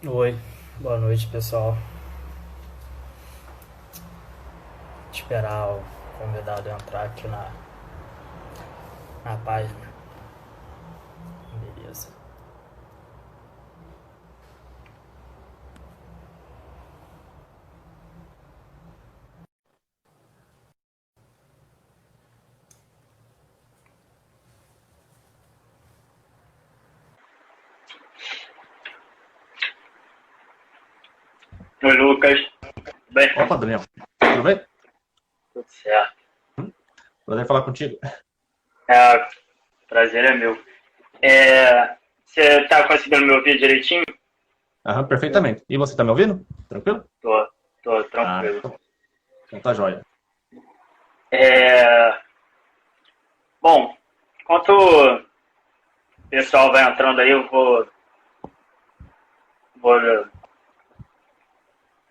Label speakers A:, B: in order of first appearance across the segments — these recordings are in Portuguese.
A: Oi, boa noite pessoal. Esperar o convidado entrar aqui na página. Beleza.
B: Oi, Lucas. Bem,
C: Opa, Daniel. Tudo bem?
B: tudo certo.
C: Prazer falar contigo.
B: É, prazer é meu. Você tá conseguindo me ouvir direitinho?
C: Aham, perfeitamente. E você tá me ouvindo? Tranquilo?
B: Tô
C: Ah,
B: tranquilo.
C: então tá jóia.
B: É, bom, enquanto o pessoal vai entrando aí, vou.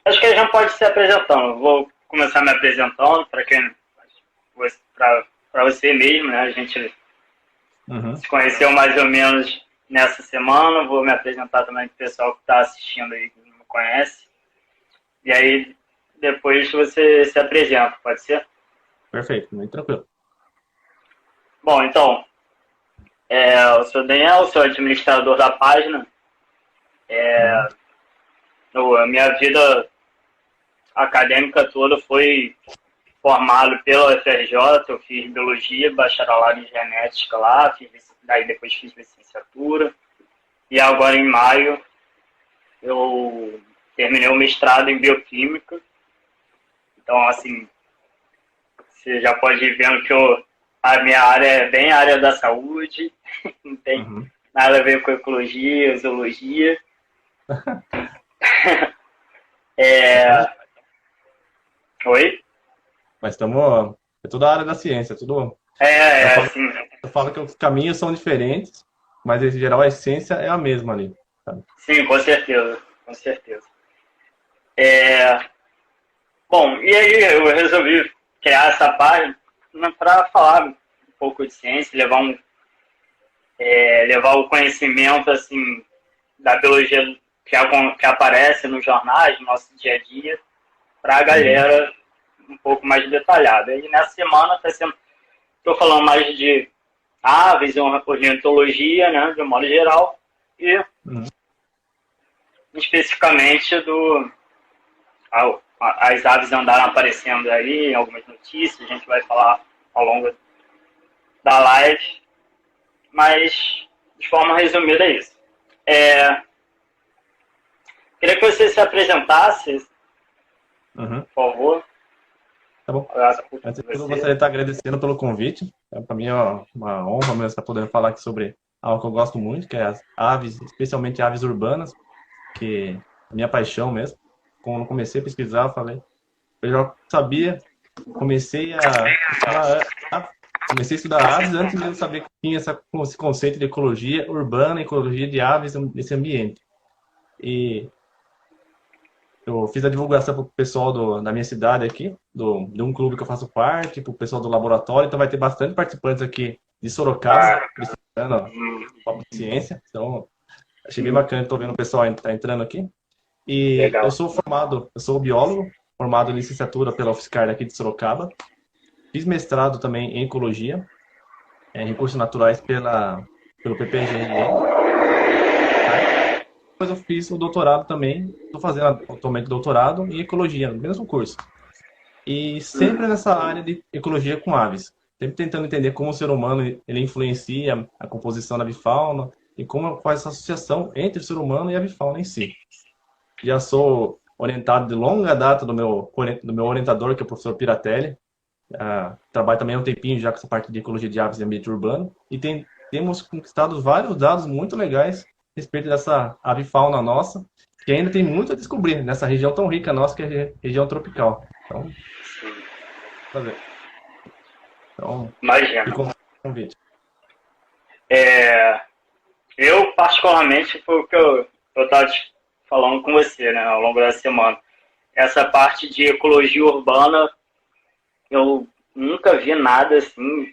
B: Acho que a gente pode se apresentando. Vou começar me apresentando para você mesmo, né? A gente
C: Uhum.
B: se conheceu mais ou menos nessa semana. Vou me apresentar também para o pessoal que está assistindo aí que não me conhece. E aí, depois você se apresenta, pode ser?
C: Perfeito, muito tranquilo.
B: Bom, então, eu sou Daniel, sou administrador da página.
C: Uhum.
B: A minha vida acadêmica toda foi formado pela UFRJ, eu fiz biologia, bacharelado em genética lá, daí depois fiz licenciatura. E agora, em maio, eu terminei o mestrado em bioquímica. Então, assim, você já pode ir vendo que a minha área é bem a área da saúde, não tem
C: Uhum.
B: nada a ver com ecologia, zoologia.
C: Mas estamos,
B: É... Oi?
C: mas estamos, é toda a área da ciência, tudo. Eu falo,
B: Assim,
C: eu falo que os caminhos são diferentes, mas em geral a essência é a mesma ali, sabe?
B: sim, com certeza, com certeza. É... Bom, e aí eu resolvi criar essa página para falar um pouco de ciência, levar o conhecimento assim da biologia que aparece nos jornais, no nosso dia a dia, para a
C: Uhum.
B: galera um pouco mais detalhada. E nessa semana estou falando mais de aves, ornitologia, né, de um modo geral, e
C: Uhum.
B: especificamente as aves andaram aparecendo aí em algumas notícias, a gente vai falar ao longo da live, mas de forma resumida é isso. Queria que você se apresentasse,
C: Uhum.
B: por favor,
C: Tá bom.
B: falasse um pouquinho
C: Antes
B: de
C: de tudo, eu
B: você.
C: gostaria de estar agradecendo pelo convite. Para mim é uma honra mesmo estar podendo falar aqui sobre algo que eu gosto muito, que é as aves, especialmente aves urbanas, que é a minha paixão mesmo. Quando eu comecei a pesquisar, eu já sabia, comecei a estudar aves antes mesmo de saber que tinha esse conceito de ecologia urbana, ecologia de aves nesse ambiente. E eu fiz a divulgação para o pessoal da minha cidade aqui, de um clube que eu faço parte, para o pessoal do laboratório, então vai ter bastante participantes aqui de Sorocaba,
B: Ah,
C: prestigiando
B: hum,
C: o papo de ciência, então achei bem bacana, estou vendo o pessoal tá entrando aqui. E
B: legal.
C: eu sou biólogo, formado em licenciatura pela UFSCar aqui de Sorocaba. Fiz mestrado também em ecologia, em recursos naturais pelo PPGRE. Aí depois eu fiz o doutorado também, estou fazendo atualmente doutorado em ecologia, no mesmo curso. E sempre nessa área de ecologia com aves. Sempre tentando entender como o ser humano ele influencia a composição da avifauna e como faz essa associação entre o ser humano e a avifauna em si. Já sou orientado de longa data do meu orientador, que é o professor Piratelli. Trabalho também há um tempinho já com essa parte de ecologia de aves e ambiente urbano. E temos conquistado vários dados muito legais a respeito dessa avifauna nossa, que ainda tem muito a descobrir nessa região tão rica nossa, que é a região tropical. Então, prazer. Então,
B: Imagina.
C: fico com o convite.
B: É, eu, particularmente, foi o que eu estava falando com você, né, ao longo da semana. Essa parte de ecologia urbana, eu nunca vi nada assim,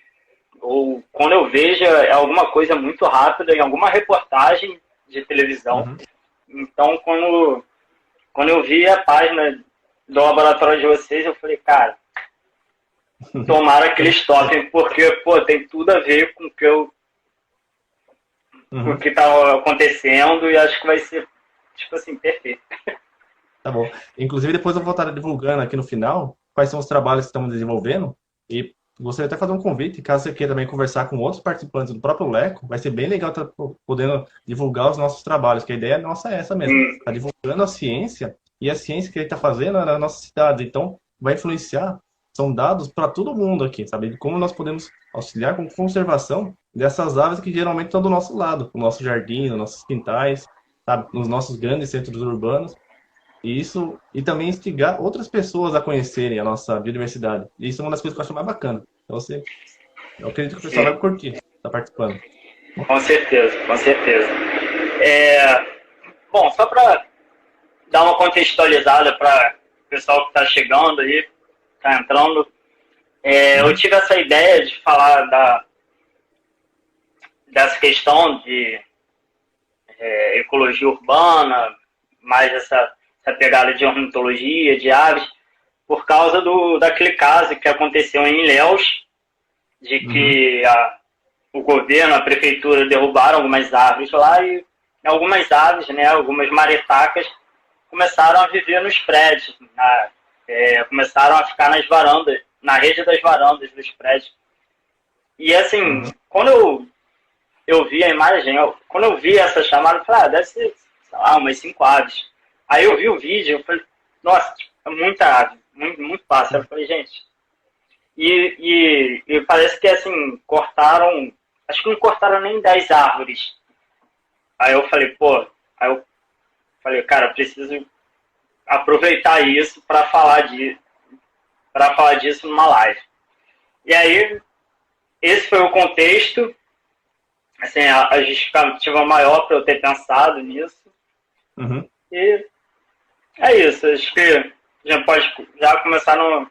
B: ou quando eu vejo é alguma coisa muito rápida em alguma reportagem de televisão,
C: Uhum.
B: Então, quando eu vi a página do laboratório de vocês, eu falei, cara, tomara que eles topem, porque, pô, tem tudo a ver com o que tá acontecendo e acho que vai ser, tipo assim, perfeito.
C: Tá bom. Inclusive, depois eu vou estar divulgando aqui no final quais são os trabalhos que estamos desenvolvendo e gostaria até de fazer um convite, caso você queira também conversar com outros participantes do próprio Leco, vai ser bem legal estar podendo divulgar os nossos trabalhos, que a ideia nossa é essa mesmo, tá divulgando a ciência e a ciência que a gente está fazendo na nossa cidade, então vai influenciar, são dados para todo mundo aqui, sabe, de como nós podemos auxiliar com conservação dessas aves que geralmente estão do nosso lado, no nosso jardim, nos nossos quintais, sabe, nos nossos grandes centros urbanos. E também instigar outras pessoas a conhecerem a nossa biodiversidade. E isso é uma das coisas que eu acho mais bacana. Então, eu acredito que o pessoal vai curtir estar participando.
B: Com certeza, com certeza. Bom, só para dar uma contextualizada para o pessoal que está chegando aí, está entrando, eu tive essa ideia de falar dessa questão de ecologia urbana, mais essa pegada de ornitologia, de aves, por causa daquele caso que aconteceu em Ilhéus, de que o governo, a prefeitura derrubaram algumas árvores lá e algumas aves, né, algumas maretacas, começaram a viver nos prédios, começaram a ficar nas varandas, na rede das varandas dos prédios. E assim, quando eu vi a imagem, quando eu vi essa chamada, eu falei, deve ser, sei lá, umas 5 aves. Aí eu vi o vídeo, eu falei, nossa, é muita ave, muito pássaro. Eu falei, gente. E parece que assim, cortaram, acho que não cortaram nem 10 árvores. Aí eu falei, cara, eu preciso aproveitar isso para falar disso numa live. E aí, esse foi o contexto, assim, a justificativa maior para eu ter pensado nisso. E é isso, acho que a gente pode já começar no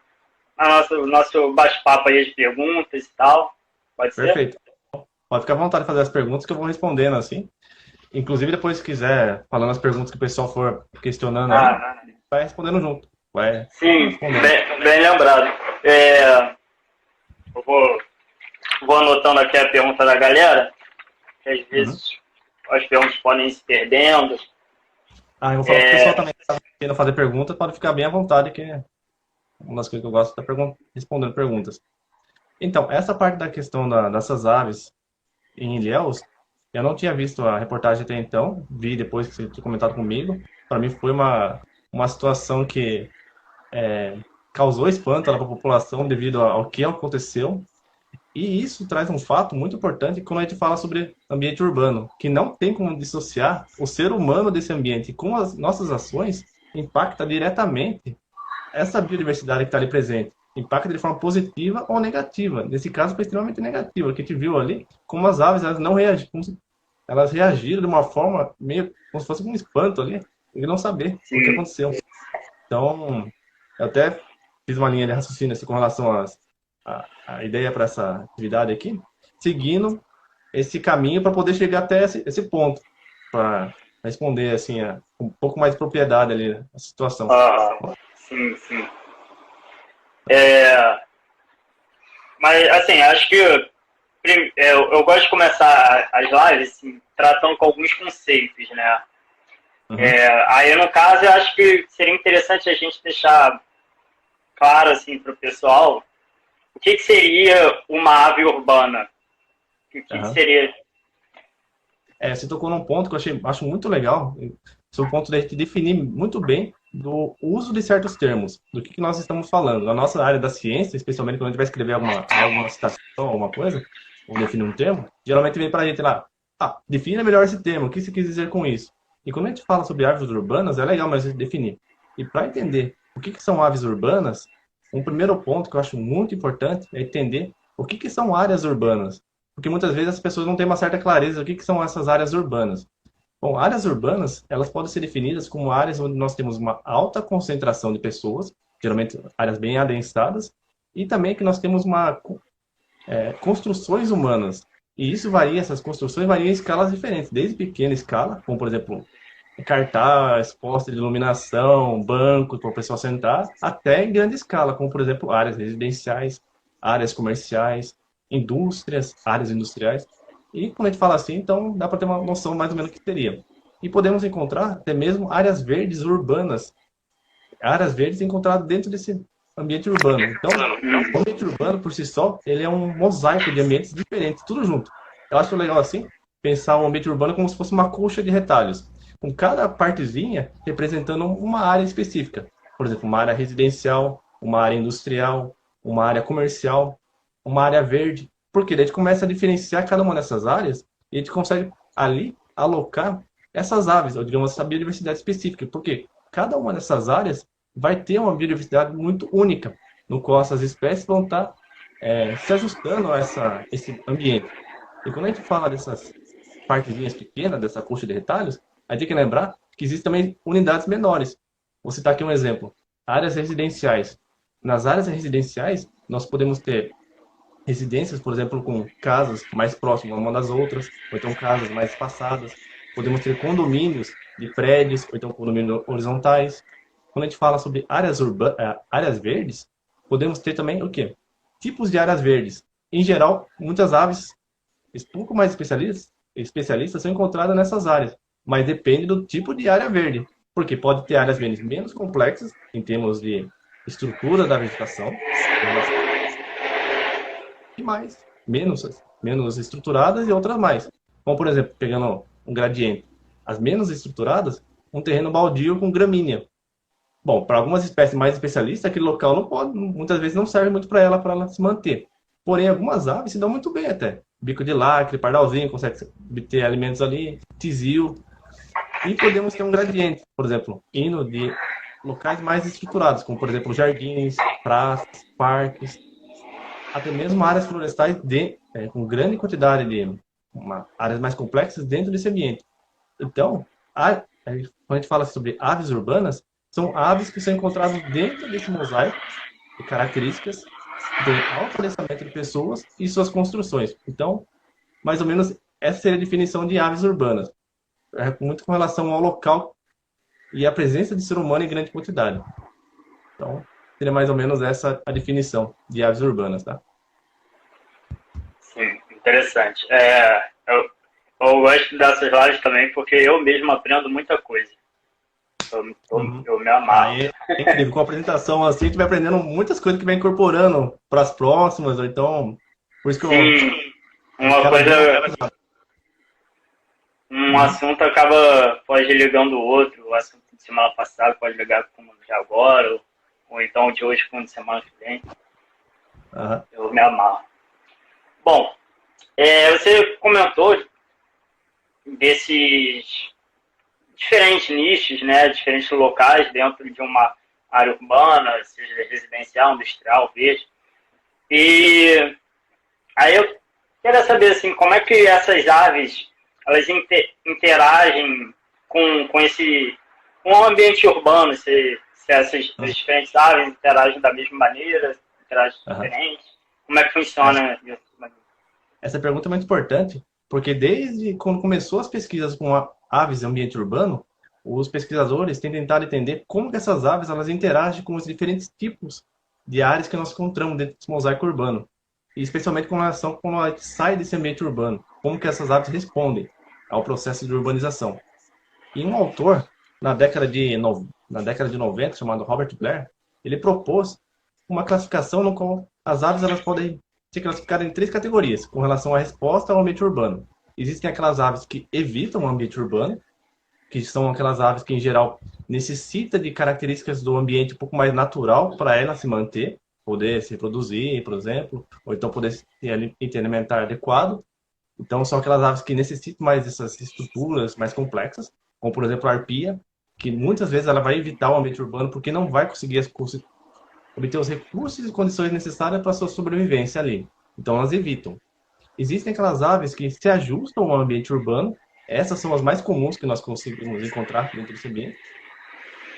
B: nosso bate-papo aí de perguntas e tal. Pode ser?
C: Perfeito. Pode ficar à vontade de fazer as perguntas que eu vou respondendo assim. Inclusive, depois, se quiser, falando as perguntas que o pessoal for questionando, vai respondendo junto.
B: Sim, bem lembrado. Eu vou anotando aqui a pergunta da galera, que às vezes as perguntas podem ir se perdendo.
C: Eu vou falar para o pessoal também que está querendo fazer perguntas, pode ficar bem à vontade, que é uma das coisas que eu gosto de estar respondendo perguntas. Então, essa parte da questão dessas aves em Ilhéus, eu não tinha visto a reportagem até então, vi depois que você tinha comentado comigo. Para mim foi uma situação que causou espanto para a população devido ao que aconteceu. E isso traz um fato muito importante quando a gente fala sobre ambiente urbano, que não tem como dissociar o ser humano desse ambiente. Com as nossas ações, impacta diretamente essa biodiversidade que está ali presente. Impacta de forma positiva ou negativa. Nesse caso, foi extremamente negativa, que a gente viu ali como as aves elas não reagiram, elas reagiram de uma forma meio como se fosse um espanto ali, e não saber o que aconteceu. Então, eu até fiz uma linha de raciocínio assim, com relação a ideia para essa atividade aqui, seguindo esse caminho para poder chegar até esse ponto, para responder assim, com um pouco mais de propriedade ali a situação.
B: Sim. Mas, assim, acho que eu gosto de começar as lives assim, tratando com alguns conceitos, né? Aí, no caso, eu acho que seria interessante a gente deixar claro assim, para o pessoal o que seria uma ave urbana. O que seria?
C: Você tocou num ponto que eu acho muito legal, sobre o ponto de a gente definir muito bem do uso de certos termos, do que nós estamos falando. Na nossa área da ciência, especialmente quando a gente vai escrever alguma citação, alguma coisa, ou definir um termo, geralmente vem para a gente lá, defina melhor esse termo, o que você quis dizer com isso? E quando a gente fala sobre aves urbanas, é legal mais a gente definir. E para entender o que são aves urbanas, um primeiro ponto que eu acho muito importante é entender o que são áreas urbanas. Porque muitas vezes as pessoas não têm uma certa clareza do que são essas áreas urbanas. Bom, áreas urbanas, elas podem ser definidas como áreas onde nós temos uma alta concentração de pessoas, geralmente áreas bem adensadas, e também que nós temos construções humanas. E isso varia, essas construções variam em escalas diferentes, desde pequena escala, como por exemplo, cartaz, poste de iluminação, bancos para o pessoal sentar, até em grande escala, como, por exemplo, áreas residenciais, áreas comerciais, indústrias, áreas industriais. E quando a gente fala assim, então dá para ter uma noção mais ou menos do que seria. E podemos encontrar até mesmo áreas verdes urbanas, áreas verdes encontradas dentro desse ambiente urbano. Então, o ambiente urbano, por si só, ele é um mosaico de ambientes diferentes, tudo junto. Eu acho legal, assim, pensar o ambiente urbano como se fosse uma colcha de retalhos, com cada partezinha representando uma área específica. Por exemplo, uma área residencial, uma área industrial, uma área comercial, uma área verde. Porque daí a gente começa a diferenciar cada uma dessas áreas e a gente consegue ali alocar essas aves, ou digamos, essa biodiversidade específica. Porque cada uma dessas áreas vai ter uma biodiversidade muito única, no qual essas espécies vão estar se ajustando a esse ambiente. E quando a gente fala dessas partezinhas pequenas, dessa coxa de retalhos, a gente tem que lembrar que existem também unidades menores. Vou citar aqui um exemplo. Áreas residenciais. Nas áreas residenciais, nós podemos ter residências, por exemplo, com casas mais próximas uma das outras, ou então casas mais espaçadas. Podemos ter condomínios de prédios, ou então condomínios horizontais. Quando a gente fala sobre áreas verdes, podemos ter também o quê? Tipos de áreas verdes. Em geral, muitas aves um pouco mais especialistas são encontradas nessas áreas, mas depende do tipo de área verde, porque pode ter áreas verdes menos complexas em termos de estrutura da vegetação e menos estruturadas e outras mais. Como, por exemplo, pegando um gradiente, as menos estruturadas, um terreno baldio com gramínea. Bom, para algumas espécies mais especialistas, aquele local não pode, muitas vezes não serve muito para ela se manter. Porém, algumas aves se dão muito bem até. Bico de lacre, pardalzinho, consegue obter alimentos ali, tizil. E podemos ter um gradiente, por exemplo, indo de locais mais estruturados, como, por exemplo, jardins, praças, parques, até mesmo áreas florestais com grande quantidade de áreas mais complexas dentro desse ambiente. Então, quando a gente fala sobre aves urbanas, são aves que são encontradas dentro desse mosaico de características de alto densamento de pessoas e suas construções. Então, mais ou menos, essa seria a definição de aves urbanas. Muito com relação ao local e a presença de ser humano em grande quantidade. Então, seria mais ou menos essa a definição de aves urbanas, tá?
B: Sim, interessante. Eu gosto dessas lives também porque eu mesmo aprendo muita coisa. Eu me amarro.
C: Aí, é incrível. Com a apresentação assim, a gente vai aprendendo muitas coisas que vai incorporando para as próximas, ou então, por isso que
B: Sim, um assunto pode ir ligando o outro, o assunto de semana passada pode ligar com o de agora, ou então o de hoje com o de semana que vem. Eu me amarro. Bom, você comentou desses diferentes nichos, né, diferentes locais dentro de uma área urbana, seja residencial, industrial, verde. E aí eu queria saber assim, como é que essas aves elas interagem com o ambiente urbano, se essas diferentes aves interagem da mesma maneira, interagem diferente, como é que funciona isso?
C: Essa pergunta é muito importante, porque desde quando começou as pesquisas com aves em ambiente urbano, os pesquisadores têm tentado entender como que essas aves elas interagem com os diferentes tipos de áreas que nós encontramos dentro desse mosaico urbano. E especialmente com relação a quando ela sai desse ambiente urbano, como que essas aves respondem ao processo de urbanização. E um autor, na década de 90, chamado Robert Blair, ele propôs uma classificação no qual as aves elas podem ser classificadas em 3 categorias, com relação à resposta ao ambiente urbano. Existem aquelas aves que evitam o ambiente urbano, que são aquelas aves que, em geral, necessitam de características do ambiente um pouco mais natural para ela se manter, poder se reproduzir, por exemplo, ou então poder ter alimentar adequado. Então, são aquelas aves que necessitam mais dessas estruturas mais complexas, como, por exemplo, a arpia, que muitas vezes ela vai evitar o ambiente urbano porque não vai conseguir obter os recursos e condições necessárias para a sua sobrevivência ali. Então, elas evitam. Existem aquelas aves que se ajustam ao ambiente urbano. Essas são as mais comuns que nós conseguimos encontrar dentro desse ambiente.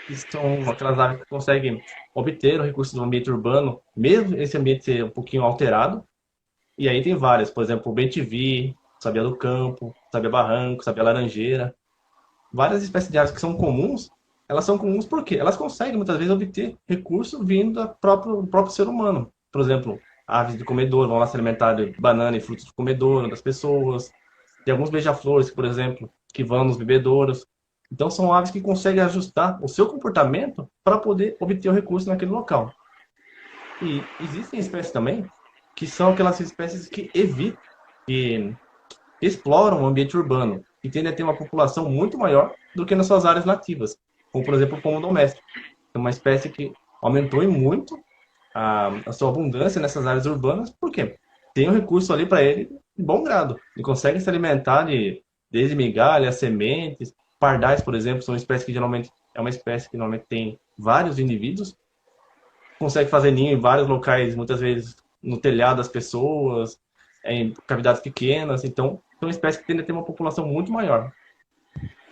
C: Que são aquelas aves que conseguem obter o recurso do ambiente urbano, mesmo esse ambiente ser um pouquinho alterado. E aí tem várias, por exemplo, o bem-te-vi, sabia do campo, sabia barranco, sabia laranjeira. várias espécies de aves que são comuns, elas são comuns porque elas conseguem muitas vezes obter recurso vindo do próprio ser humano. Por exemplo, aves de comedouro vão lá se alimentar de banana e frutos de comedouro das pessoas. Tem alguns beija-flores, por exemplo, que vão nos bebedouros. Então são aves que conseguem ajustar o seu comportamento para poder obter o recurso naquele local. E existem espécies também que são aquelas espécies que evitam, que exploram o ambiente urbano e tendem a ter uma população muito maior do que nas suas áreas nativas, como por exemplo o pombo doméstico. É uma espécie que aumentou e muito a sua abundância nessas áreas urbanas, porque tem um recurso ali para ele de bom grado. Ele consegue se alimentar desde migalhas, sementes, pardais, por exemplo, são espécies que geralmente é uma espécie que normalmente tem vários indivíduos, consegue fazer ninho em vários locais, muitas vezes no telhado das pessoas, em cavidades pequenas, então são espécies que tendem a ter uma população muito maior.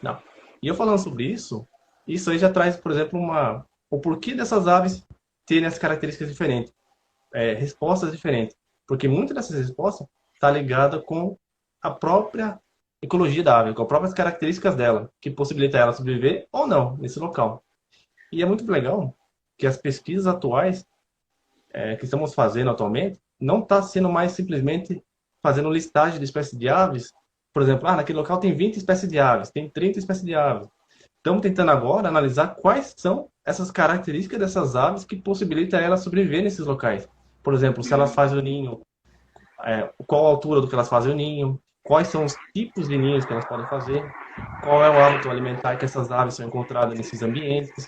C: Não. E eu falando sobre isso aí já traz, por exemplo, o porquê dessas aves terem as características diferentes, respostas diferentes, porque muitas dessas respostas está ligada com a própria ecologia da ave, com as próprias características dela, que possibilita ela sobreviver ou não nesse local. E é muito legal que as pesquisas atuais que estamos fazendo atualmente não está sendo mais simplesmente fazendo listagem de espécies de aves. Por exemplo, naquele local tem 20 espécies de aves, tem 30 espécies de aves. Estamos tentando agora analisar quais são essas características dessas aves que possibilitam elas sobreviver nesses locais. Por exemplo, se elas fazem o ninho, qual a altura do que elas fazem o ninho, quais são os tipos de ninhos que elas podem fazer, qual é o hábito alimentar que essas aves são encontradas nesses ambientes.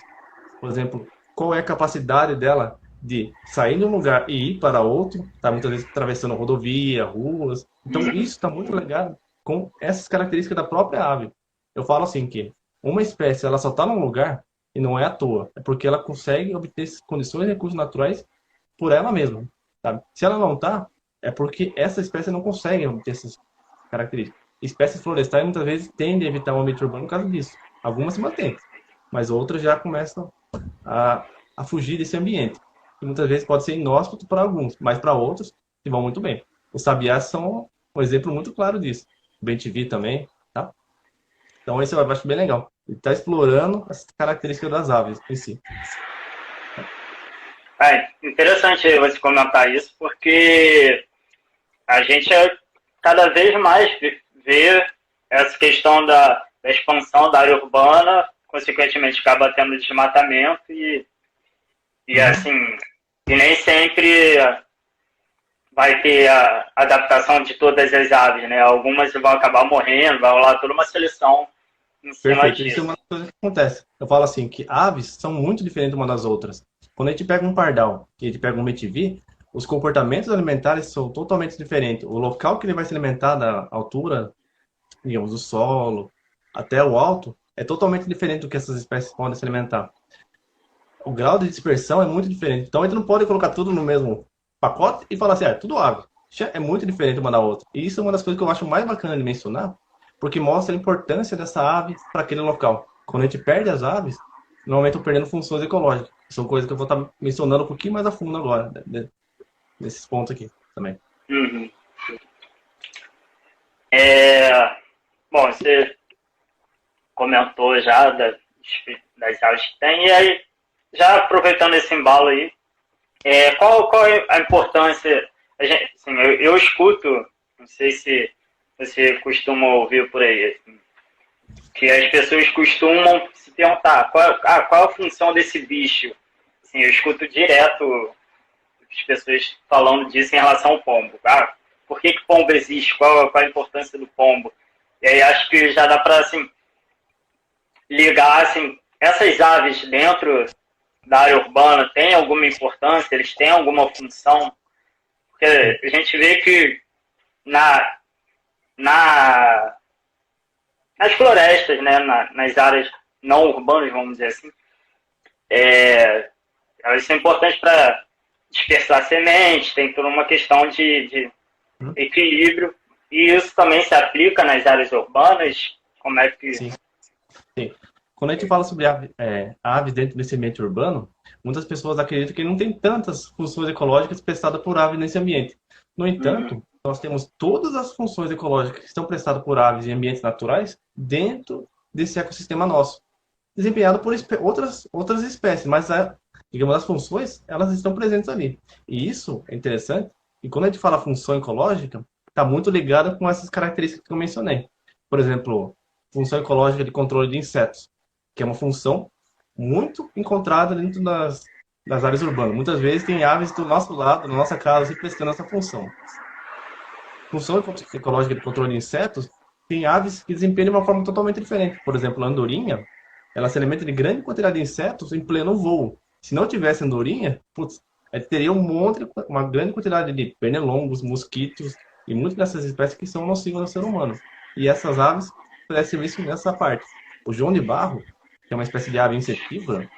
C: Por exemplo, qual é a capacidade dela de sair de um lugar e ir para outro, tá muitas vezes atravessando rodovia, ruas. Então isso está muito ligado com essas características da própria ave. Eu falo assim que uma espécie ela só está num lugar e não é à toa, é porque ela consegue obter condições e recursos naturais por ela mesma, sabe? Se ela não está, é porque essa espécie não consegue obter essas características. Espécies florestais muitas vezes tendem a evitar o ambiente urbano por causa disso. Algumas se mantêm, mas outras já começam a fugir desse ambiente. E muitas vezes pode ser inóspito para alguns, mas para outros que vão muito bem. Os sabiás são um exemplo muito claro disso. O bem-te-vi também, tá? Então esse eu acho bem legal. Ele está explorando as características das aves em si.
B: Interessante você comentar isso, porque a gente cada vez mais vê essa questão da expansão da área urbana, consequentemente acaba tendo desmatamento e assim, e nem sempre vai ter a adaptação de todas as aves, né? Algumas vão acabar morrendo, vai rolar toda uma seleção em cima
C: Perfeito.
B: disso.
C: Isso é uma coisa que acontece. Eu falo assim, que aves são muito diferentes uma das outras. Quando a gente pega um pardal e a gente pega um bem-te-vi, os comportamentos alimentares são totalmente diferentes. O local que ele vai se alimentar, da altura, digamos, do solo, até o alto, é totalmente diferente do que essas espécies podem se alimentar. O grau de dispersão é muito diferente. Então a gente não pode colocar tudo no mesmo pacote e falar assim, tudo ave. É muito diferente uma da outra. E isso é uma das coisas que eu acho mais bacana de mencionar, porque mostra a importância dessa ave para aquele local. Quando a gente perde as aves, normalmente estão perdendo funções ecológicas. São coisas que eu vou estar mencionando um pouquinho mais a fundo agora, nesses pontos aqui também.
B: Uhum. Bom, você comentou já das aves que tem, e aí, já aproveitando esse embalo aí, qual é a importância? Assim, eu escuto, não sei se você costuma ouvir por aí, assim, que as pessoas costumam se perguntar qual é a função desse bicho. Assim, eu escuto direto as pessoas falando disso em relação ao pombo. Por que pombo existe? Qual a importância do pombo? E aí acho que já dá para assim, ligar assim, essas aves dentro da área urbana têm alguma importância? Eles têm alguma função? Porque a gente vê que nas florestas, né, nas áreas não urbanas, vamos dizer assim, elas são importantes para dispersar sementes, tem toda uma questão de equilíbrio, e isso também se aplica nas áreas urbanas. Como é que...
C: Sim. Quando a gente fala sobre aves dentro desse ambiente urbano, muitas pessoas acreditam que não tem tantas funções ecológicas prestadas por aves nesse ambiente. No entanto, nós temos todas as funções ecológicas que estão prestadas por aves em ambientes naturais dentro desse ecossistema nosso, desempenhado por outras espécies, mas, digamos, as funções, elas estão presentes ali. E isso é interessante, e quando a gente fala função ecológica, está muito ligada com essas características que eu mencionei. Por exemplo, função ecológica de controle de insetos, que é uma função muito encontrada dentro das áreas urbanas. Muitas vezes tem aves do nosso lado, na nossa casa, prestando essa função. Função ecológica de controle de insetos, tem aves que desempenham de uma forma totalmente diferente. Por exemplo, a andorinha, ela se alimenta de grande quantidade de insetos em pleno voo. Se não tivesse andorinha, putz, teria uma grande quantidade de pernilongos, mosquitos e muitas dessas espécies que são nocivas ao ser humano. E essas aves prestam serviço nessa parte. O João de Barro, que é uma espécie de ave insetívora,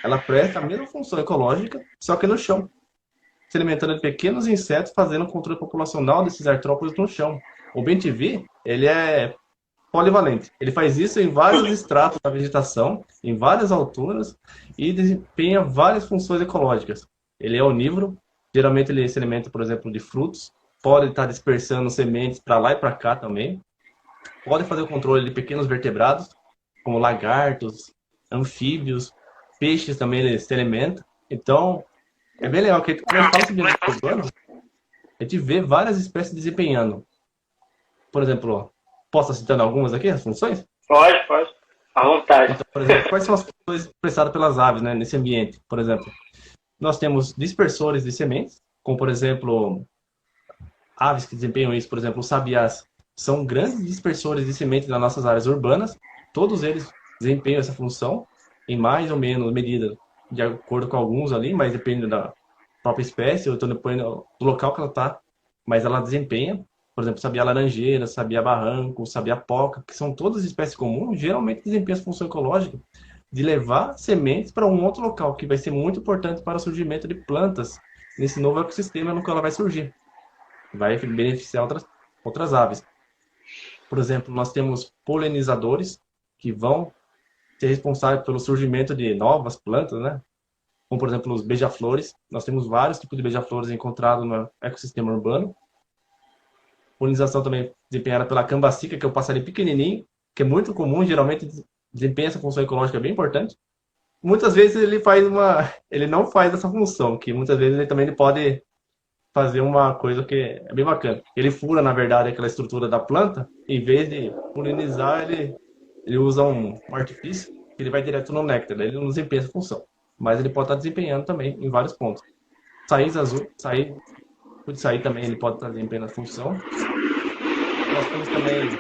C: ela presta a mesma função ecológica, só que no chão, se alimentando de pequenos insetos, fazendo o controle populacional desses artrópodes no chão. O bem-te-vi, ele é polivalente. Ele faz isso em vários estratos da vegetação, em várias alturas, e desempenha várias funções ecológicas. Ele é onívoro, geralmente ele se alimenta, por exemplo, de frutos, pode estar dispersando sementes para lá e para cá também, pode fazer o controle de pequenos vertebrados, como lagartos, anfíbios, peixes também ele se alimenta. Então, é bem legal, porque quando a gente fala sobre ambiente urbano, a gente vê várias espécies desempenhando. Por exemplo, posso estar citando algumas aqui, as funções?
B: Pode, à vontade.
C: Então, por exemplo, quais são as funções prestadas pelas aves, né, nesse ambiente? Por exemplo, nós temos dispersores de sementes, como, por exemplo, aves que desempenham isso, por exemplo, os sabiás, são grandes dispersores de sementes nas nossas áreas urbanas. Todos eles desempenham essa função em mais ou menos medida, de acordo com alguns ali, mas depende da própria espécie, ou então depende do local que ela está, mas ela desempenha. Por exemplo, sabiá laranjeira, sabiá barranco, sabiá poca, que são todas espécies comuns, geralmente desempenham essa função ecológica de levar sementes para um outro local, que vai ser muito importante para o surgimento de plantas nesse novo ecossistema no qual ela vai surgir. Vai beneficiar outras aves. Por exemplo, nós temos polinizadores que vão ser responsáveis pelo surgimento de novas plantas, né? Como, por exemplo, os beija-flores. Nós temos vários tipos de beija-flores encontrados no ecossistema urbano. Polinização também desempenhada pela cambacica, que é o passarinho pequenininho, que é muito comum, geralmente desempenha essa função ecológica bem importante. Muitas vezes ele não faz essa função, que muitas vezes ele pode fazer uma coisa que é bem bacana. Ele fura, na verdade, aquela estrutura da planta, em vez de polinizar, ele usa um artifício, que ele vai direto no néctar, ele não desempenha essa função. Mas ele pode estar desempenhando também em vários pontos. Sair também ele pode estar desempenhando a função. Nós temos também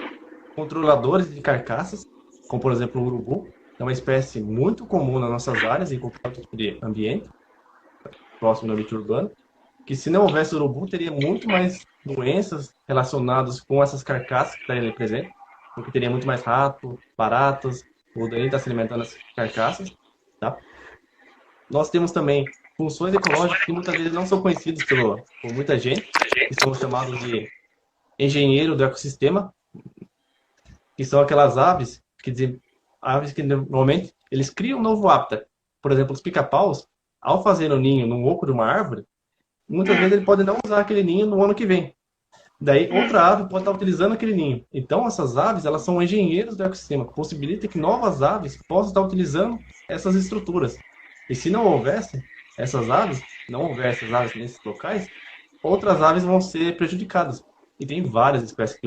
C: controladores de carcaças, como por exemplo o urubu, que é uma espécie muito comum nas nossas áreas, em qualquer tipo de ambiente, próximo do ambiente urbano, que se não houvesse urubu, teria muito mais doenças relacionadas com essas carcaças que estariam ali presentes, porque teria muito mais rato, baratas, o daí está se alimentando dessas carcaças, tá? Nós temos também funções ecológicas que muitas vezes não são conhecidas por muita gente, que são chamados de engenheiro do ecossistema, que são aquelas aves que normalmente eles criam um novo hábitat. Por exemplo, os pica-paus, ao fazer o ninho no oco de uma árvore, muitas vezes ele pode não usar aquele ninho no ano que vem. Daí outra ave pode estar utilizando aquele ninho. Então essas aves, elas são engenheiros do ecossistema, que possibilita que novas aves possam estar utilizando essas estruturas. E se não houvesse essas aves nesses locais, outras aves vão ser prejudicadas. E tem várias espécies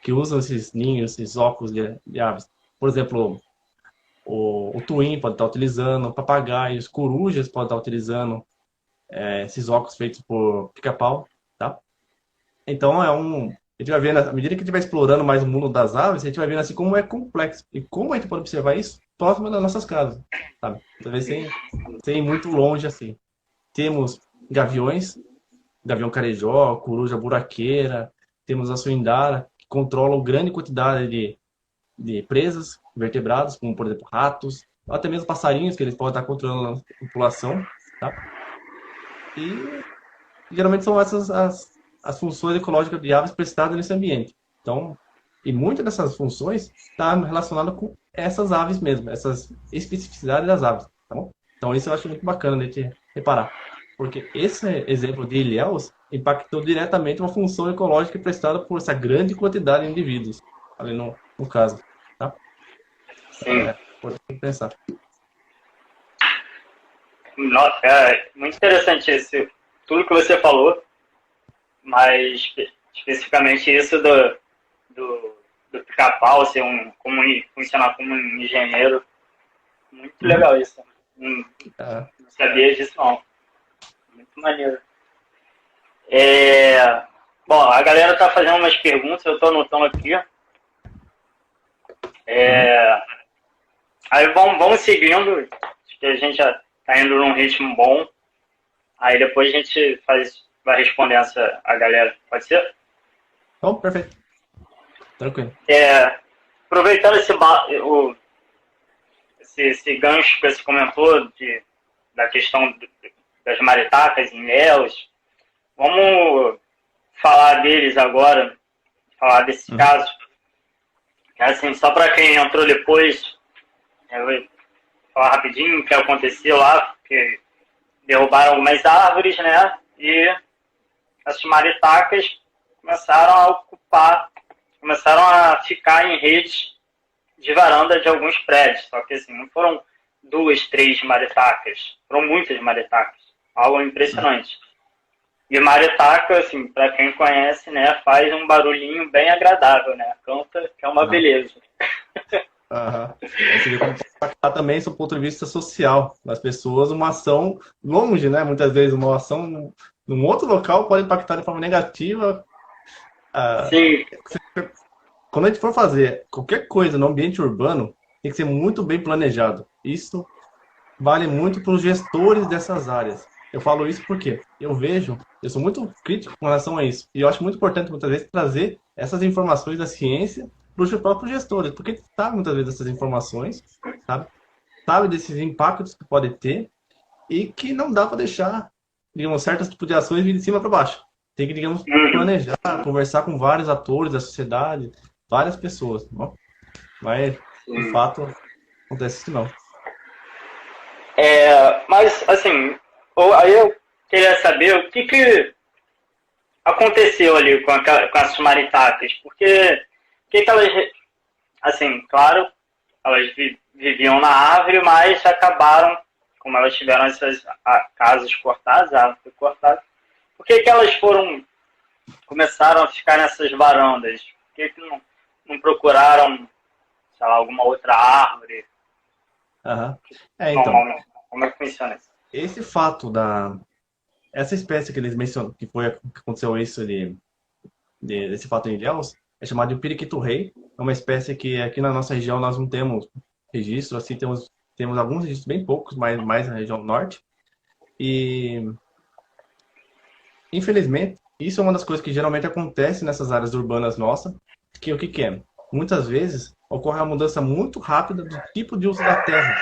C: que usam esses ninhos, esses óculos de aves. Por exemplo, o tuim pode estar utilizando, papagaios, corujas podem estar utilizando esses óculos feitos por pica-pau, tá? Então a gente vai vendo, à medida que a gente vai explorando mais o mundo das aves, a gente vai vendo assim como é complexo e como a gente pode observar isso próximo das nossas casas, sabe? Talvez sem ir muito longe assim. Temos gaviões, gavião carejó, coruja buraqueira, temos a suindara, que controlam grande quantidade de presas, vertebrados, como por exemplo ratos, ou até mesmo passarinhos, que eles podem estar controlando a população, tá? E geralmente são essas as funções ecológicas de aves prestadas nesse ambiente. Então, e muitas dessas funções estão relacionadas com essas aves mesmo, essas especificidades das aves, tá bom? Então isso eu acho muito bacana de reparar, porque esse exemplo de Ilhéus impactou diretamente uma função ecológica prestada por essa grande quantidade de indivíduos, ali no caso, tá?
B: Sim.
C: Importante pensar.
B: Nossa, é muito interessante isso, tudo que você falou, mas especificamente isso do, do pica-pau ser funcionar como um engenheiro. Muito
C: Uhum.
B: legal isso. Não,
C: É.
B: não sabia disso, não. Muito maneiro. É, bom, a galera tá fazendo umas perguntas, eu tô anotando aqui.
C: Uhum.
B: É, aí vamos seguindo, acho que a gente já tá indo num ritmo bom. Aí depois a gente vai responder a galera. Pode ser?
C: Então, perfeito. Tranquilo.
B: É, aproveitando esse gancho que você comentou da questão das maritacas em Ilhéus, vamos falar deles agora, falar desse
C: Uhum.
B: caso. Assim, só para quem entrou depois, eu vou falar rapidinho o que aconteceu lá, porque derrubaram algumas árvores, né? E as maritacas começaram a ocupar, começaram a ficar em redes de varanda de alguns prédios. Só que assim, não foram duas, três maritacas, foram muitas maritacas. Algo impressionante. E maritaca, assim, para quem conhece, né, faz um barulhinho bem agradável, né? Canta, que é uma
C: Aham.
B: beleza.
C: Aham. Aí você vê como pode impactar também, do ponto de vista social das pessoas, uma ação longe, né? Muitas vezes uma ação num outro local pode impactar de forma negativa. Ah,
B: Sim,
C: quando a gente for fazer qualquer coisa no ambiente urbano, tem que ser muito bem planejado. Isso vale muito para os gestores dessas áreas. Eu falo isso porque eu sou muito crítico com relação a isso. E eu acho muito importante, muitas vezes, trazer essas informações da ciência para os próprios gestores, porque eles sabem, muitas vezes, dessas informações, sabe? Sabe desses impactos que pode ter e que não dá para deixar, digamos, certos tipos de ações vir de cima para baixo. Tem que, digamos, planejar, conversar com vários atores da sociedade, várias pessoas, tá bom? Mas, de
B: sim.
C: fato, acontece isso não.
B: Mas, assim, aí eu queria saber o que aconteceu ali com as maritacas, porque que elas, assim, claro, elas viviam na árvore, mas acabaram, como elas tiveram essas casas cortadas, a árvore foi cortada, por que elas começaram a ficar nessas varandas? Por que não procuraram, sei lá, alguma outra árvore?
C: Aham. Então,
B: Normalmente, como é que funciona isso?
C: esse fato essa espécie que eles mencionam, que aconteceu isso desse fato em Ilhéus, é chamado de periquito-rei. É uma espécie que aqui na nossa região nós não temos registro, assim, temos alguns registros bem poucos, mas mais na região norte. E, infelizmente, isso é uma das coisas que geralmente acontece nessas áreas urbanas nossas, que o que que é? Muitas vezes ocorre uma mudança muito rápida do tipo de uso da terra.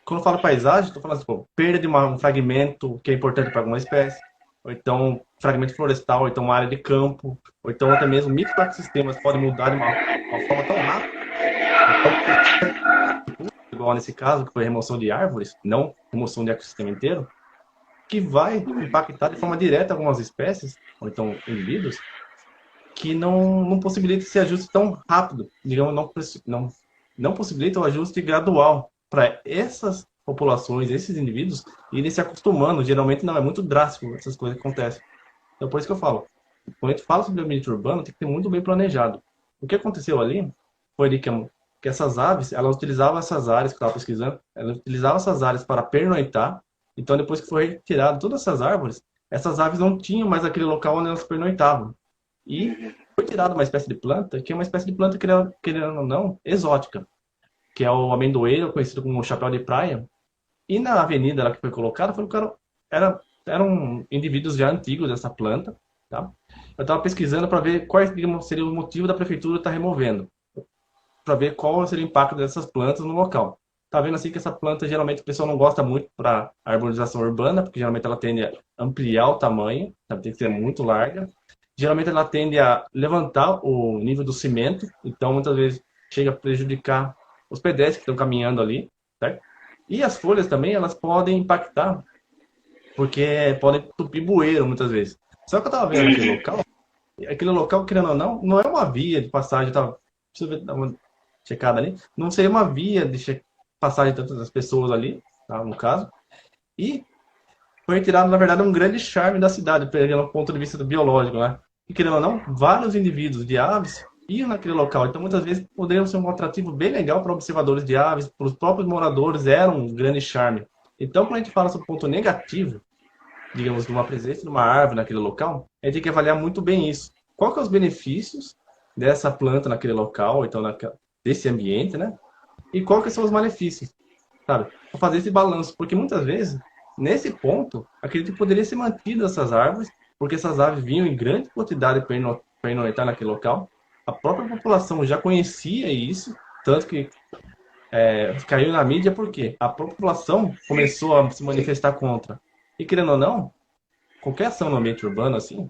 C: Quando eu falo paisagem, estou falando assim, pô, perda de um fragmento que é importante para alguma espécie, ou então fragmento florestal, ou então uma área de campo, ou então até mesmo microecossistemas podem mudar de uma forma tão rápida. Então, igual nesse caso, que foi a remoção de árvores, não remoção de ecossistema inteiro, que vai impactar de forma direta algumas espécies, ou então indivíduos, que não possibilita esse ajuste tão rápido, digamos, não possibilita o ajuste gradual para essas populações, esses indivíduos, irem se acostumando. Geralmente não é muito drástico essas coisas que acontecem. Então, por isso que eu falo, quando a gente fala sobre o ambiente urbano, tem que ter muito bem planejado. O que aconteceu ali foi de que essas aves, elas utilizavam essas áreas que eu estava pesquisando, elas utilizavam essas áreas para pernoitar. Então, depois que foi retirado todas essas árvores, essas aves não tinham mais aquele local onde elas pernoitavam. E foi tirada uma espécie de planta, que é uma espécie de planta, querendo ou não, exótica, que é o amendoeiro, conhecido como chapéu de praia. E na avenida lá que foi colocada, eram indivíduos já antigos dessa planta. Tá? Eu estava pesquisando para ver quais, digamos, seria o motivo da prefeitura estar removendo, para ver qual seria o impacto dessas plantas no local. Tá vendo assim que essa planta geralmente o pessoal não gosta muito para arborização urbana, porque geralmente ela tende a ampliar o tamanho, sabe? Tem que ser muito larga. Geralmente ela tende a levantar o nível do cimento, então muitas vezes chega a prejudicar os pedestres que estão caminhando ali, certo? E as folhas também, elas podem impactar, porque podem entupir bueiro muitas vezes. Só que eu estava vendo aquele local, querendo ou não, não é uma via de passagem, tá? Deixa eu ver, checada ali, não seria uma via de passagem de tantas pessoas ali, tá, no caso, e foi retirado, na verdade, um grande charme da cidade, pelo ponto de vista biológico, né? E querendo ou não, vários indivíduos de aves iam naquele local, então muitas vezes poderiam ser um atrativo bem legal para observadores de aves, para os próprios moradores, era um grande charme. Então, quando a gente fala sobre o ponto negativo, digamos, de uma presença de uma árvore naquele local, a gente tem que avaliar muito bem isso. Qual que são os benefícios dessa planta naquele local, então desse ambiente, né? E qual que são os malefícios, sabe? Para fazer esse balanço, porque muitas vezes, nesse ponto, acredito que poderia ser mantidas essas árvores, porque essas aves vinham em grande quantidade para inoitar naquele local. A própria população já conhecia isso, tanto que caiu na mídia porque a população começou a se manifestar contra. E querendo ou não, qualquer ação no ambiente urbano, assim,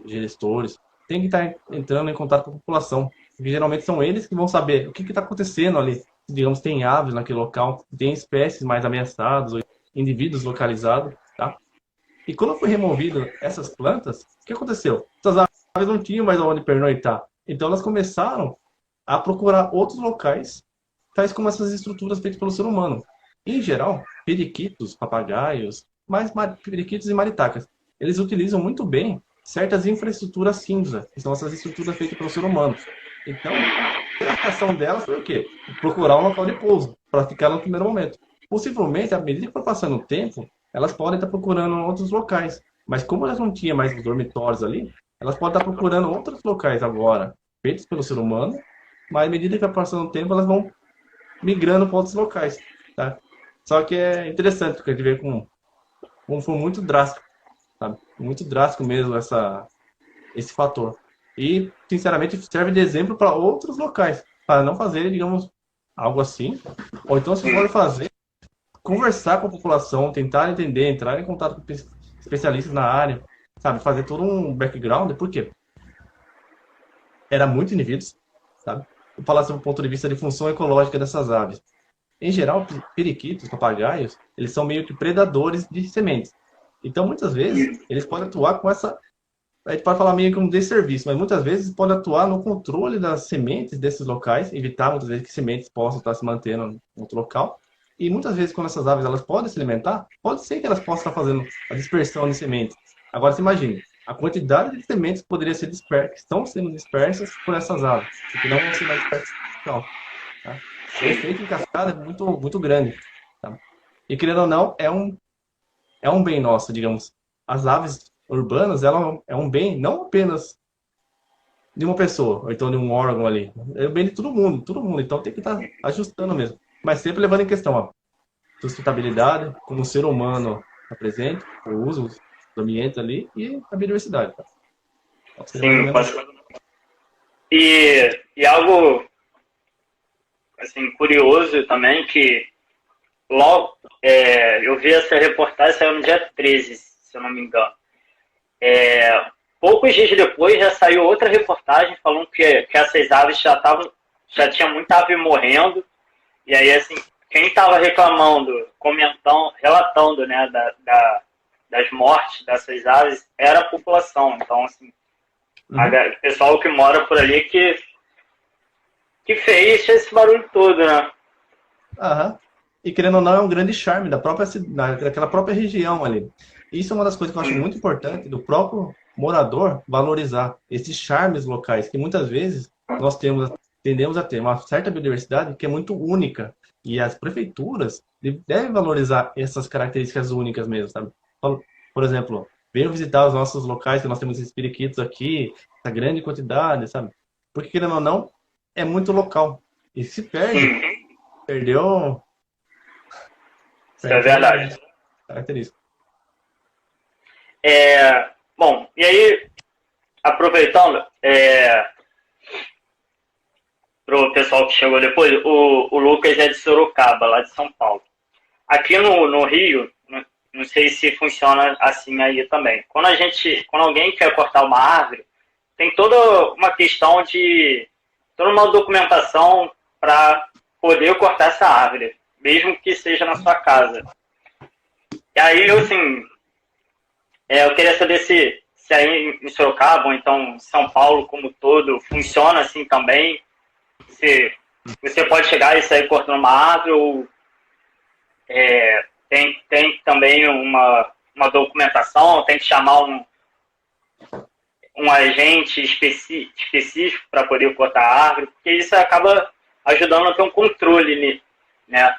C: gestores, tem que estar entrando em contato com a população. Porque geralmente são eles que vão saber o que está acontecendo ali. Digamos, tem aves naquele local, tem espécies mais ameaçadas, ou indivíduos localizados, tá? E quando foi removido essas plantas, o que aconteceu? Essas aves não tinham mais onde pernoitar. Então elas começaram a procurar outros locais, tais como essas estruturas feitas pelo ser humano. Em geral, periquitos, papagaios, mais periquitos e maritacas, eles utilizam muito bem certas infraestruturas cinza, que são essas estruturas feitas pelo ser humano. Então, a ação delas foi o quê? Procurar um local de pouso, para ficar no primeiro momento. Possivelmente, à medida que for passando o tempo, elas podem estar procurando outros locais. Mas como elas não tinham mais os dormitórios ali, elas podem estar procurando outros locais agora, feitos pelo ser humano, mas à medida que vai passando o tempo, elas vão migrando para outros locais, tá? Só que é interessante, porque a gente vê como foi muito drástico, sabe? Muito drástico mesmo esse fator. E, sinceramente, serve de exemplo para outros locais, para não fazer, digamos, algo assim. Ou então, se for fazer, conversar com a população, tentar entender, entrar em contato com especialistas na área, sabe? Fazer todo um background, por quê? Era muitos indivíduos, sabe? Vou falar sobre o ponto de vista de função ecológica dessas aves. Em geral, periquitos, papagaios, eles são meio que predadores de sementes. Então, muitas vezes, eles podem atuar com essa... A gente pode falar meio que um desserviço, mas muitas vezes podem atuar no controle das sementes desses locais, evitar muitas vezes que sementes possam estar se mantendo em outro local. E muitas vezes, quando essas aves elas podem se alimentar, pode ser que elas possam estar fazendo a dispersão de sementes. Agora, você imagine, a quantidade de sementes que poderia ser dispersas, que estão sendo dispersas por essas aves, e que não vão ser mais dispersas. Não, tá? O efeito em cascada é muito, muito grande. Tá? E, querendo ou não, é um bem nosso, digamos. As aves urbanas, ela é um bem não apenas de uma pessoa, ou então de um órgão ali. É o bem de todo mundo, todo mundo. Então tem que estar ajustando mesmo. Mas sempre levando em questão a sustentabilidade, como o ser humano está presente, o uso do ambiente ali e a biodiversidade. Tá? Então,
B: sim, e algo assim, curioso também, que logo eu vi essa reportagem, saiu no dia 13, se eu não me engano. Poucos dias depois já saiu outra reportagem falando que essas aves já tinha muita ave morrendo. E aí, assim, quem estava reclamando, relatando, né, das mortes dessas aves era a população. Então, assim, o pessoal que mora por ali que fez esse barulho todo, né?
C: Aham. E querendo ou não, é um grande charme daquela própria região ali. Isso é uma das coisas que eu acho muito importante do próprio morador valorizar esses charmes locais, que muitas vezes nós tendemos a ter uma certa biodiversidade que é muito única. E as prefeituras devem valorizar essas características únicas mesmo, sabe? Por exemplo, venham visitar os nossos locais, que nós temos esses periquitos aqui, essa grande quantidade, sabe? Porque, querendo ou não, é muito local. E se perdeu...
B: Isso é verdade.
C: Característica.
B: Bom, e aí, aproveitando, para o pessoal que chegou depois, o Lucas é de Sorocaba, lá de São Paulo. Aqui no Rio, não sei se funciona assim aí também. Quando alguém quer cortar uma árvore, tem toda uma questão toda uma documentação para poder cortar essa árvore, mesmo que seja na sua casa. E aí, assim, eu queria saber se aí em Sorocaba, ou então em São Paulo como todo, funciona assim também, se você pode chegar e sair cortando uma árvore, ou tem também uma documentação, tem que chamar um agente específico para poder cortar a árvore, porque isso acaba ajudando a ter um controle, né?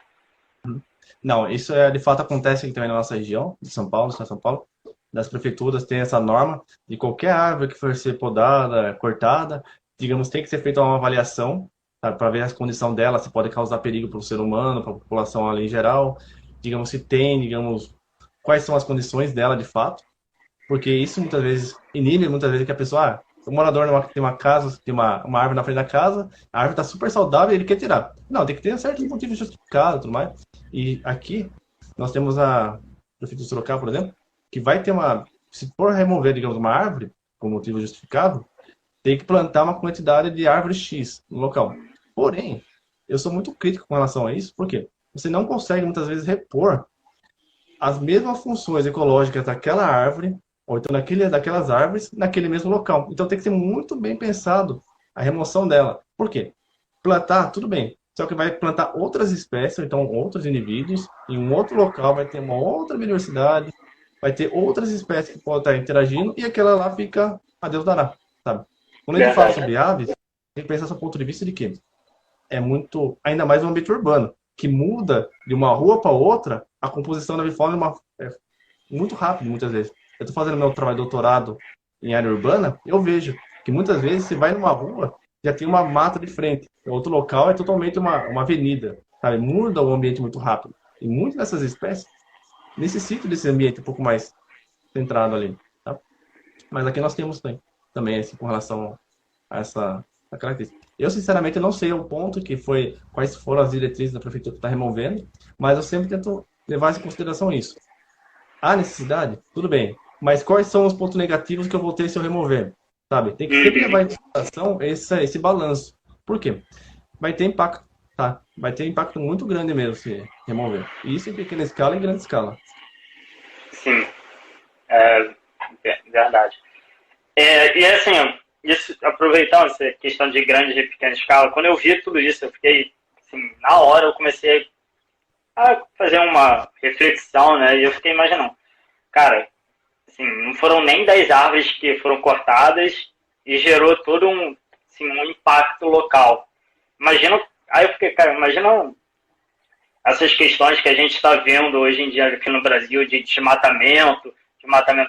C: Não, isso de fato acontece aqui também na nossa região, de São Paulo, Estado de São Paulo. Das prefeituras tem essa norma de qualquer árvore que for ser podada, cortada, digamos, tem que ser feita uma avaliação, para ver a condição dela, se pode causar perigo para o ser humano, para a população ali em geral, digamos, se tem, digamos, quais são as condições dela de fato, porque isso muitas vezes inibe, muitas vezes que a pessoa, o morador tem uma casa, tem uma árvore na frente da casa, a árvore está super saudável e ele quer tirar. Não, tem que ter certos motivos justificados e tudo mais. E aqui nós temos a prefeitura de Sorocaba, por exemplo, que vai ter se for remover, digamos, uma árvore com motivo justificado, tem que plantar uma quantidade de árvore X no local. Porém, eu sou muito crítico com relação a isso, porque você não consegue muitas vezes repor as mesmas funções ecológicas daquela árvore, ou então daquelas árvores, naquele mesmo local. Então tem que ser muito bem pensado a remoção dela. Por quê? Plantar, tudo bem. Só que vai plantar outras espécies, ou então outros indivíduos, em um outro local, vai ter uma outra biodiversidade, vai ter outras espécies que podem estar interagindo, e aquela lá fica a Deus dará, sabe? Quando a gente fala sobre aves, a gente pensa do ponto de vista de que é muito, ainda mais no ambiente urbano, que muda de uma rua para outra, a composição da avifauna é muito rápido, muitas vezes. Eu estou fazendo meu trabalho de doutorado em área urbana, eu vejo que muitas vezes você vai numa rua, já tem uma mata de frente. Em outro local é totalmente uma avenida, sabe? Muda o ambiente muito rápido. E muitas dessas espécies necessitam desse ambiente um pouco mais centrado ali, tá? Mas aqui nós temos também assim, com relação a essa característica. Eu, sinceramente, não sei o ponto quais foram as diretrizes da prefeitura que está removendo, mas eu sempre tento levar em consideração isso. Há necessidade? Tudo bem. Mas quais são os pontos negativos que eu vou ter se eu remover? Sabe? Tem que sempre levar em consideração esse balanço. Por quê? Vai ter impacto, tá? Vai ter impacto muito grande mesmo se remover. E isso em pequena escala e em grande escala.
B: Sim, verdade. E assim, isso, aproveitando essa questão de grande e pequena escala, quando eu vi tudo isso, eu fiquei, assim, na hora eu comecei a fazer uma reflexão, né? E eu fiquei imaginando, cara, assim, não foram nem 10 árvores que foram cortadas e gerou todo assim, um impacto local. Aí eu fiquei, cara, imagina essas questões que a gente está vendo hoje em dia aqui no Brasil de desmatamento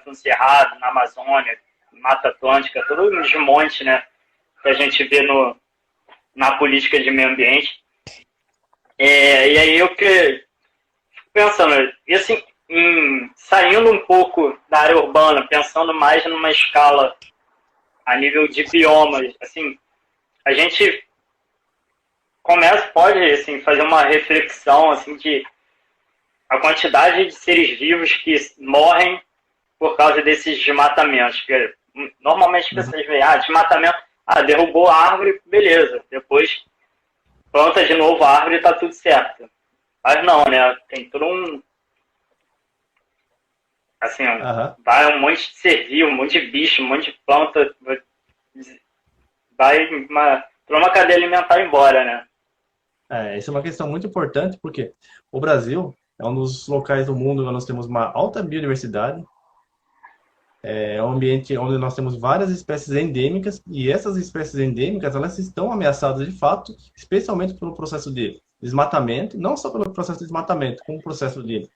B: no Cerrado, na Amazônia, Mata Atlântica, todo um desmonte, né, que a gente vê na política de meio ambiente. E aí eu fico pensando, e assim, saindo um pouco da área urbana, pensando mais numa escala a nível de biomas, assim, a gente pode assim, fazer uma reflexão assim, de a quantidade de seres vivos que morrem por causa desses desmatamentos. Porque normalmente as pessoas veem, desmatamento, derrubou a árvore, beleza, depois planta de novo a árvore e tá tudo certo. Mas não, né? Tem todo assim, vai um monte de ser vivo, um monte de bicho, um monte de planta, vai para uma cadeia alimentar embora, né?
C: Essa é uma questão muito importante, porque o Brasil é um dos locais do mundo onde nós temos uma alta biodiversidade, é um ambiente onde nós temos várias espécies endêmicas, e essas espécies endêmicas, elas estão ameaçadas de fato, especialmente pelo processo de desmatamento, não só pelo processo de desmatamento, como o processo de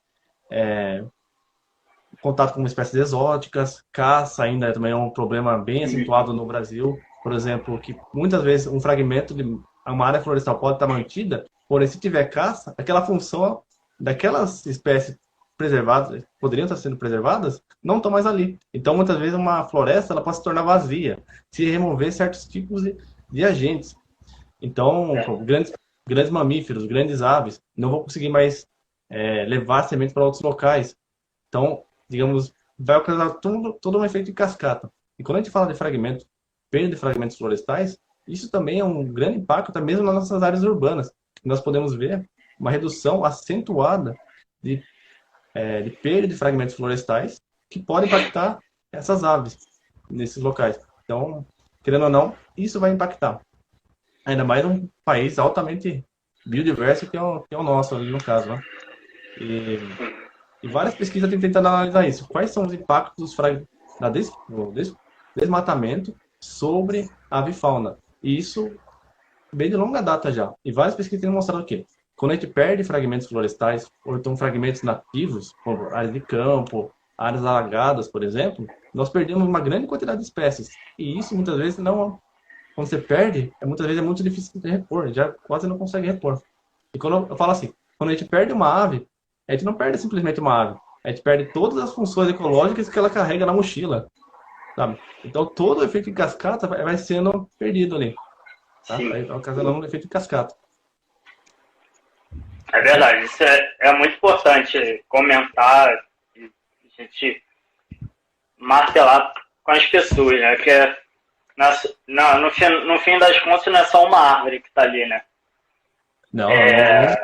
C: contato com espécies exóticas, caça ainda também é um problema bem acentuado no Brasil, por exemplo, que muitas vezes um fragmento de uma área florestal pode estar mantida, porém se tiver caça, aquela função daquelas espécies preservadas, poderiam estar sendo preservadas, não estão mais ali. Então, muitas vezes, uma floresta ela pode se tornar vazia, se remover certos tipos de agentes. Então, grandes mamíferos, grandes aves, não vão conseguir mais levar sementes para outros locais. Então, digamos, vai causar todo um efeito de cascata. E quando a gente fala de perda de fragmentos florestais, isso também é um grande impacto, até mesmo nas nossas áreas urbanas. Nós podemos ver uma redução acentuada de perda de fragmentos florestais que pode impactar essas aves nesses locais. Então, querendo ou não, isso vai impactar. Ainda mais num país altamente biodiverso que é o nosso, ali no caso, né? E, e várias pesquisas têm tentado analisar isso. Quais são os impactos do desmatamento sobre a avifauna? E isso bem de longa data já. E várias pesquisas têm mostrado o quê? Quando a gente perde fragmentos florestais, ou então fragmentos nativos, como áreas de campo, áreas alagadas, por exemplo, nós perdemos uma grande quantidade de espécies. E isso muitas vezes não, quando você perde, muitas vezes é muito difícil de repor, já quase não consegue repor. E quando eu falo assim, quando a gente perde uma ave, a gente não perde simplesmente uma ave, a gente perde todas as funções ecológicas que ela carrega na mochila, sabe? Então todo o efeito em cascata vai sendo perdido ali, tá?
B: Sim,
C: Vai ocasionando um efeito em cascata.
B: é verdade. Isso é muito importante comentar e a gente martelar com as pessoas, né? Que no fim das contas não é só uma árvore que está ali, né?
C: Não.
B: É,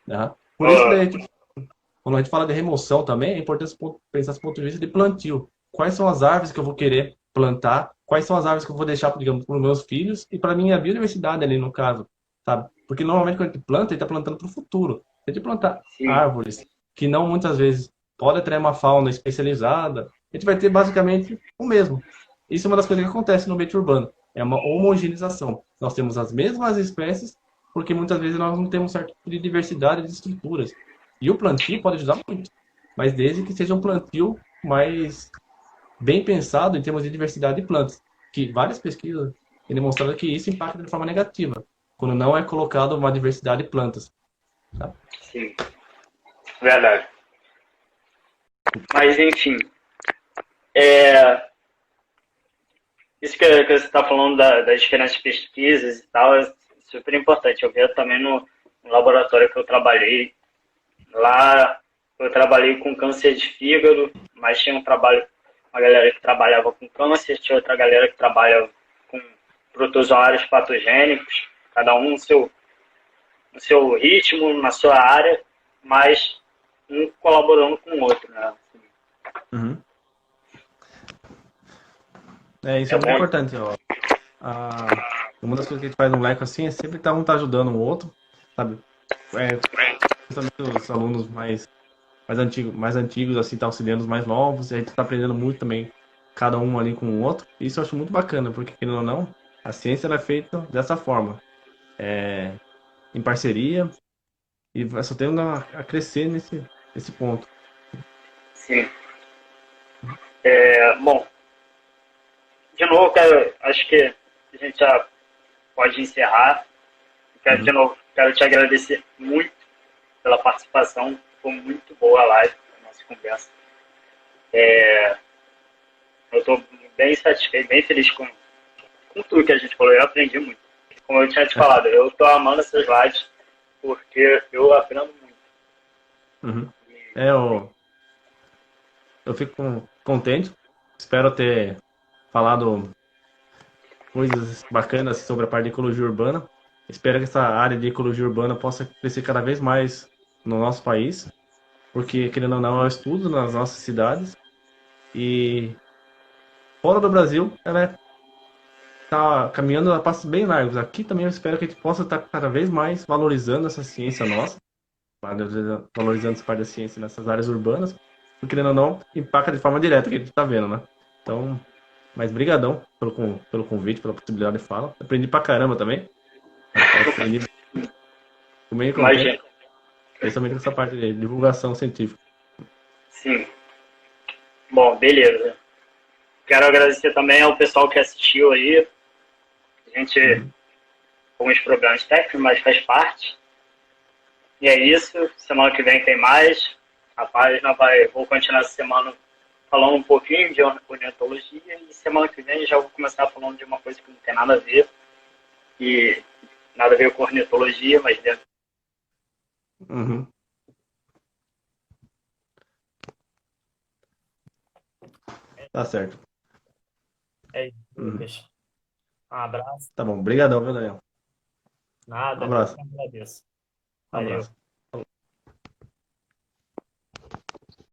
C: Né? Por isso que
B: o-
C: daí, tipo, quando a gente fala de remoção também, é importante pensar esse ponto de vista de plantio. Quais são as árvores que eu vou querer plantar? Quais são as árvores que eu vou deixar, digamos, para os meus filhos e para a minha biodiversidade ali no caso, sabe? Porque normalmente quando a gente planta, a gente está plantando para o futuro. Se a gente plantar
B: sim,
C: árvores que não muitas vezes podem atrair uma fauna especializada, a gente vai ter basicamente o mesmo. Isso é uma das coisas que acontece no meio urbano. É uma homogeneização. Nós temos as mesmas espécies, porque muitas vezes nós não temos certo tipo de diversidade de estruturas. E o plantio pode ajudar muito, mas desde que seja um plantio mais bem pensado em termos de diversidade de plantas, que várias pesquisas têm demonstrado que isso impacta de forma negativa, quando não é colocado uma diversidade de plantas. Tá?
B: sim, verdade. Mas enfim, é, isso que você está falando das diferentes pesquisas e tal é super importante. Eu vejo também no laboratório que eu trabalhei. Lá eu trabalhei com câncer de fígado, mas tinha uma galera que trabalhava com câncer, tinha outra galera que trabalha com protozoários patogênicos, cada um no seu ritmo, na sua área, mas um colaborando com o outro, né?
C: Uhum. Isso
B: É
C: é muito
B: bom.
C: importante. Ó. A, uma das coisas que a gente faz no Leco assim é sempre estar um tá ajudando o outro, sabe? É, principalmente os alunos mais antigos, assim, tá auxiliando os mais novos, e a gente tá aprendendo muito também, cada um ali com o outro. Isso eu acho muito bacana, porque, querendo ou não, a ciência ela é feita dessa forma, em parceria, e vai só tendo a crescer nesse ponto.
B: Sim. Bom, de novo, acho que a gente já pode encerrar. De
C: Uhum.
B: novo, quero te agradecer muito pela participação. Foi muito boa a live, a nossa conversa. Eu estou bem satisfeito, bem feliz com tudo que a gente falou. Eu aprendi muito. Como eu tinha te falado, eu estou amando essas lives porque eu aprendo muito.
C: Uhum. Eu fico contente, espero ter falado coisas bacanas sobre a parte de ecologia urbana. Espero que essa área de ecologia urbana possa crescer cada vez mais no nosso país, porque, querendo ou não, é um estudo nas nossas cidades e fora do Brasil, ela está caminhando a passos bem largos. Aqui também eu espero que a gente possa estar cada vez mais valorizando essa ciência nossa, valorizando essa parte da ciência nessas áreas urbanas, porque, querendo ou não, impacta de forma direta que a gente está vendo, né? Então, mas brigadão pelo convite, pela possibilidade de fala. Aprendi pra caramba também. Aprendi, fico meio contente,
B: Imagina.
C: principalmente com essa parte de divulgação científica.
B: Sim. Bom, beleza. Quero agradecer também ao pessoal que assistiu aí. A gente
C: Uhum.
B: com alguns problemas técnicos, mas faz parte. E é isso. Semana que vem tem mais. A página vou continuar essa semana falando um pouquinho de ornitologia e semana que vem já vou começar falando de uma coisa que não tem nada a ver. E nada a ver com ornitologia, mas dentro.
C: Uhum. Tá certo.
A: É isso,
C: Uhum.
A: Lucas. Um abraço.
C: Tá bom. Obrigadão, viu, Daniel? Um
A: Nada, eu
C: abraço.
A: que agradeço.
C: Um
A: Valeu.
C: abraço.